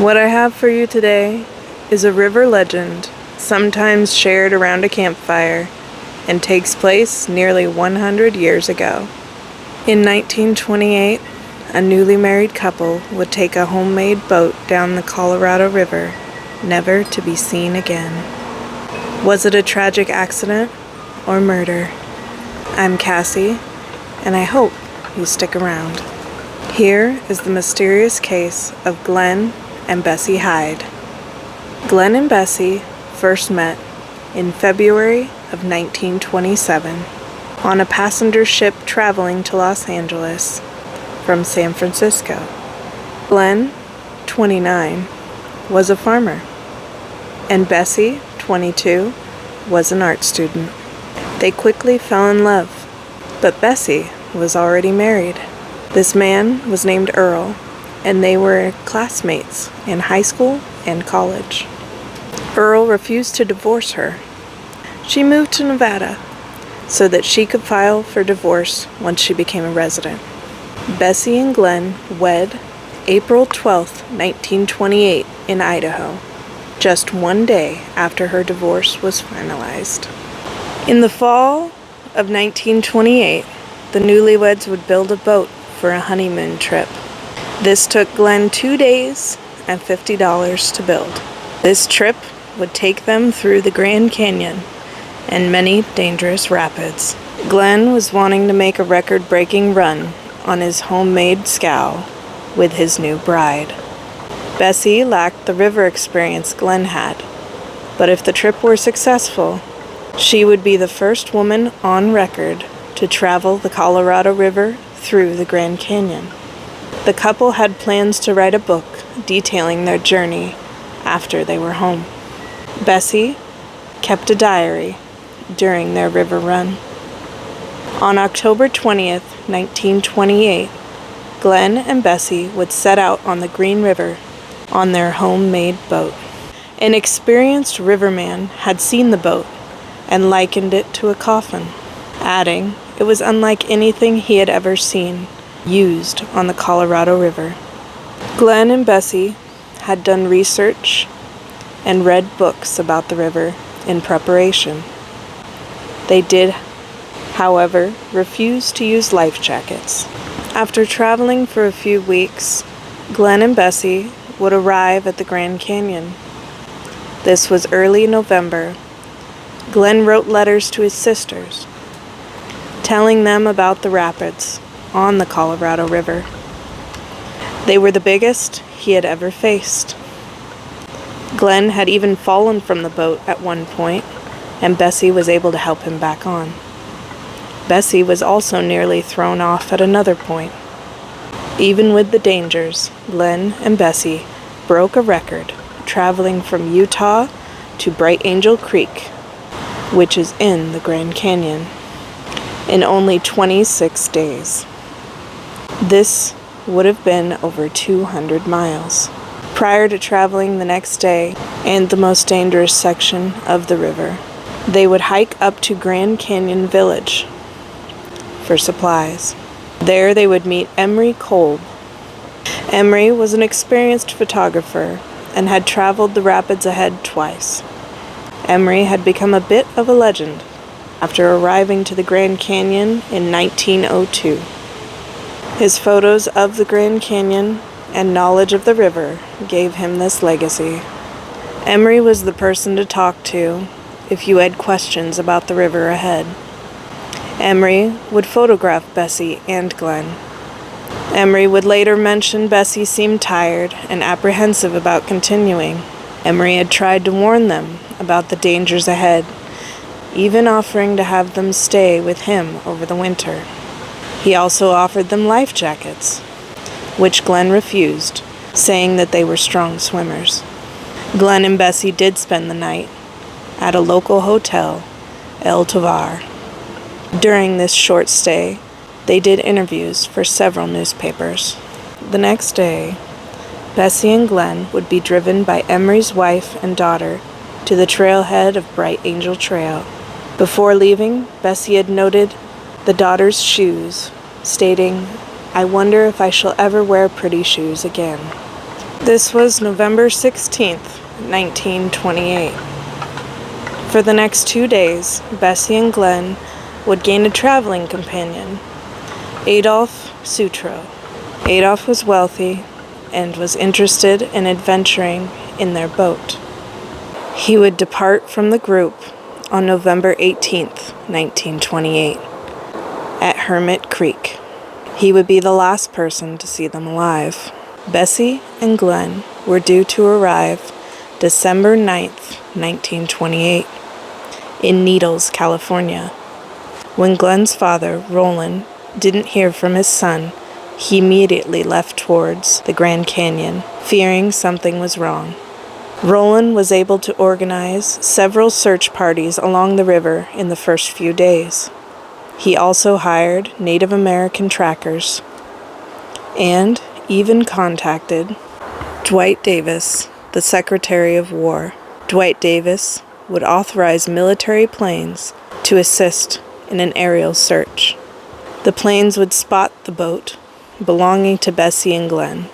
What I have for you today is a river legend, sometimes shared around a campfire, and takes place nearly 100 years ago. In 1928, a newly married couple would take a homemade boat down the Colorado River, never to be seen again. Was it a tragic accident or murder? I'm Cassie, and I hope you stick around. Here is the mysterious case of Glen and Bessie Hyde. Glen and Bessie first met in February of 1927 on a passenger ship traveling to Los Angeles from San Francisco. Glen, 29, was a farmer, and Bessie, 22, was an art student. They quickly fell in love, but Bessie was already married. This man was named Earl, and they were classmates in high school and college. Earl refused to divorce her. She moved to Nevada so that she could file for divorce once she became a resident. Bessie and Glen wed April 12, 1928 in Idaho, just one day after her divorce was finalized. In the fall of 1928, the newlyweds would build a boat for a honeymoon trip. This took Glen 2 days and $50 to build. This trip would take them through the Grand Canyon and many dangerous rapids. Glen was wanting to make a record-breaking run on his homemade scow with his new bride. Bessie lacked the river experience Glen had, but if the trip were successful, she would be the first woman on record to travel the Colorado River through the Grand Canyon. The couple had plans to write a book detailing their journey after they were home. Bessie kept a diary during their river run. On October 20th, 1928, Glen and Bessie would set out on the Green River on their homemade boat. An experienced riverman had seen the boat and likened it to a coffin, adding it was unlike anything he had ever seen used on the Colorado River. Glen and Bessie had done research and read books about the river in preparation. They did, however, refuse to use life jackets. After traveling for a few weeks, Glen and Bessie would arrive at the Grand Canyon. This was early November. Glen wrote letters to his sisters, telling them about the rapids on the Colorado River. They were the biggest he had ever faced. Glen had even fallen from the boat at one point, and Bessie was able to help him back on. Bessie was also nearly thrown off at another point. Even with the dangers, Glen and Bessie broke a record, traveling from Utah to Bright Angel Creek, which is in the Grand Canyon, in only 26 days. This would have been over 200 miles. Prior to traveling the next day and the most dangerous section of the river, they would hike up to Grand Canyon Village for supplies. There they would meet Emery Kolb. Emery was an experienced photographer and had traveled the rapids ahead twice. Emery had become a bit of a legend after arriving to the Grand Canyon in 1902. His photos of the Grand Canyon and knowledge of the river gave him this legacy. Emery was the person to talk to if you had questions about the river ahead. Emery would photograph Bessie and Glen. Emery would later mention Bessie seemed tired and apprehensive about continuing. Emery had tried to warn them about the dangers ahead, even offering to have them stay with him over the winter. He also offered them life jackets, which Glen refused, saying that they were strong swimmers. Glen and Bessie did spend the night at a local hotel, El Tovar. During this short stay, they did interviews for several newspapers. The next day, Bessie and Glen would be driven by Emery's wife and daughter to the trailhead of Bright Angel Trail. Before leaving, Bessie had noted the daughter's shoes, stating, "I wonder if I shall ever wear pretty shoes again." This was November 16th, 1928. For the next 2 days, Bessie and Glen would gain a traveling companion, Adolph Sutro. Adolph was wealthy and was interested in adventuring in their boat. He would depart from the group on November 18th, 1928, at Hermit Creek. He would be the last person to see them alive. Bessie and Glen were due to arrive December 9th, 1928, in Needles, California. When Glen's father, Roland, didn't hear from his son, he immediately left towards the Grand Canyon, fearing something was wrong. Roland was able to organize several search parties along the river in the first few days. He also hired Native American trackers and even contacted Dwight Davis, the Secretary of War. Dwight Davis would authorize military planes to assist in an aerial search. The planes would spot the boat belonging to Bessie and Glen.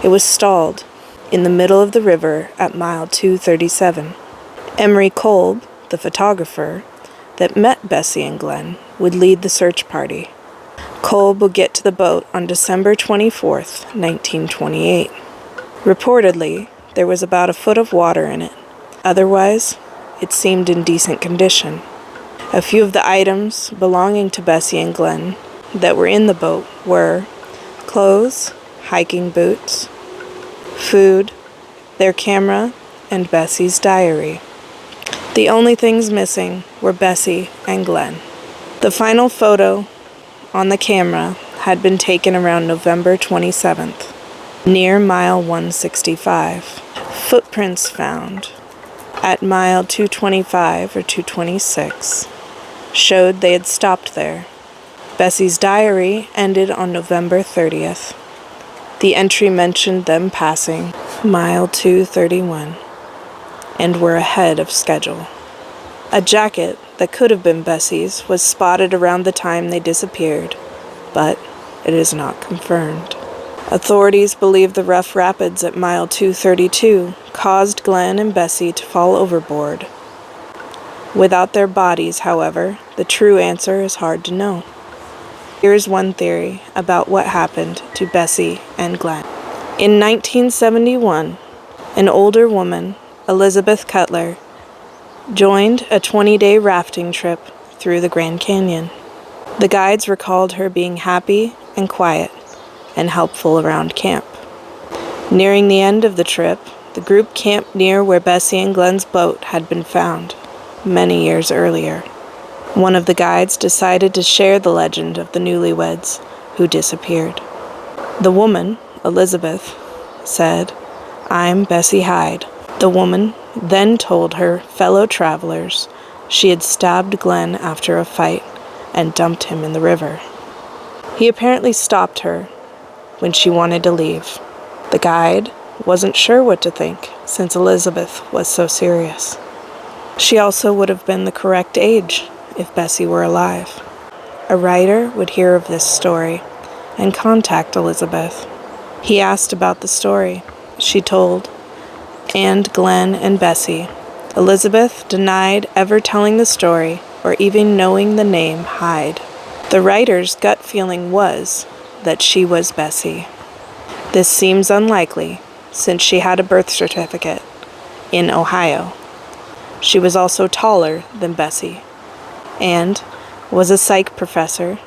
It was stalled in the middle of the river at mile 237. Emery Kolb, the photographer that met Bessie and Glen, would lead the search party. Kolb would get to the boat on December 24th, 1928. Reportedly, there was about a foot of water in it. Otherwise, it seemed in decent condition. A few of the items belonging to Bessie and Glen that were in the boat were clothes, hiking boots, food, their camera, and Bessie's diary. The only things missing were Bessie and Glen. The final photo on the camera had been taken around November 27th, near mile 165. Footprints found at mile 225 or 226 showed they had stopped there. Bessie's diary ended on November 30th. The entry mentioned them passing mile 231 and were ahead of schedule. A jacket that could have been Bessie's was spotted around the time they disappeared, but it is not confirmed. Authorities believe the rough rapids at mile 232 caused Glen and Bessie to fall overboard. Without their bodies, however, the true answer is hard to know. Here is one theory about what happened to Bessie and Glen. In 1971, an older woman, Elizabeth Cutler, joined a 20-day rafting trip through the Grand Canyon. The guides recalled her being happy and quiet and helpful around camp. Nearing the end of the trip, the group camped near where Bessie and Glen's boat had been found many years earlier. One of the guides decided to share the legend of the newlyweds who disappeared. The woman, Elizabeth, said, "I'm Bessie Hyde." The woman then told her fellow travelers she had stabbed Glen after a fight and dumped him in the river. He apparently stopped her when she wanted to leave. The guide wasn't sure what to think since Elizabeth was so serious. She also would have been the correct age if Bessie were alive. A writer would hear of this story and contact Elizabeth. He asked about the story. She told, and Glen and Bessie. Elizabeth denied ever telling the story or even knowing the name Hyde. The writer's gut feeling was that she was Bessie. This seems unlikely since she had a birth certificate in Ohio. She was also taller than Bessie and was a psych professor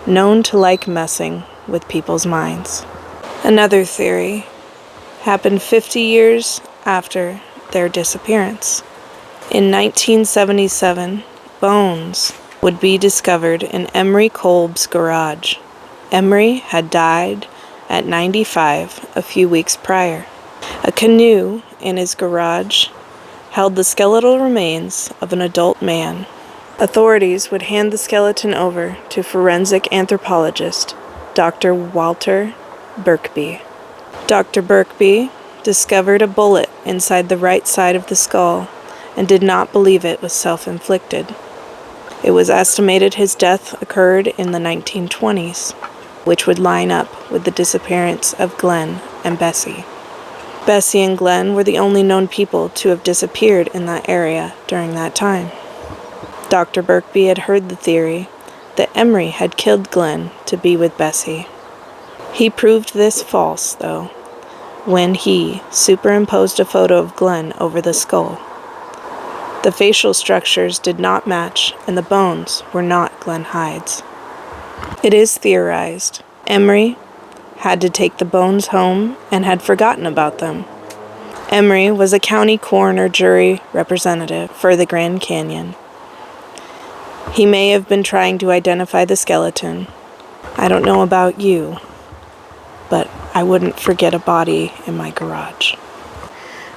known to like messing with people's minds. Another theory happened 50 years after their disappearance. In 1977, bones would be discovered in Emery Kolb's garage. Emery had died at 95 a few weeks prior. A canoe in his garage held the skeletal remains of an adult man. Authorities would hand the skeleton over to forensic anthropologist Dr. Walter Birkby. Dr. Birkby discovered a bullet inside the right side of the skull and did not believe it was self-inflicted. It was estimated his death occurred in the 1920s, which would line up with the disappearance of Glen and Bessie. Bessie and Glen were the only known people to have disappeared in that area during that time. Dr. Birkby had heard the theory that Emery had killed Glen to be with Bessie. He proved this false, though, when he superimposed a photo of Glen over the skull. The facial structures did not match, and the bones were not Glen Hyde's. It is theorized Emery had to take the bones home and had forgotten about them. Emery was a county coroner jury representative for the Grand Canyon. He may have been trying to identify the skeleton. I don't know about you, but I wouldn't forget a body in my garage.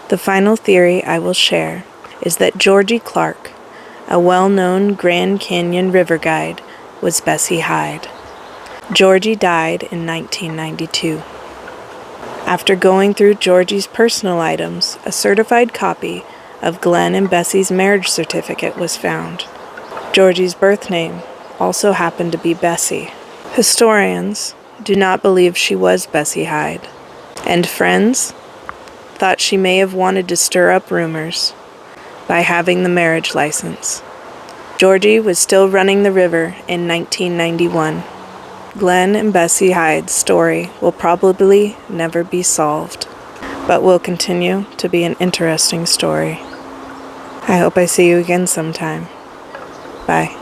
The final theory I will share is that Georgie Clark, a well-known Grand Canyon river guide, was Bessie Hyde. Georgie died in 1992. After going through Georgie's personal items, a certified copy of Glen and Bessie's marriage certificate was found. Georgie's birth name also happened to be Bessie. Historians do not believe she was Bessie Hyde, and friends thought she may have wanted to stir up rumors by having the marriage license. Georgie was still running the river in 1991. Glen and Bessie Hyde's story will probably never be solved, but will continue to be an interesting story. I hope I see you again sometime. Bye.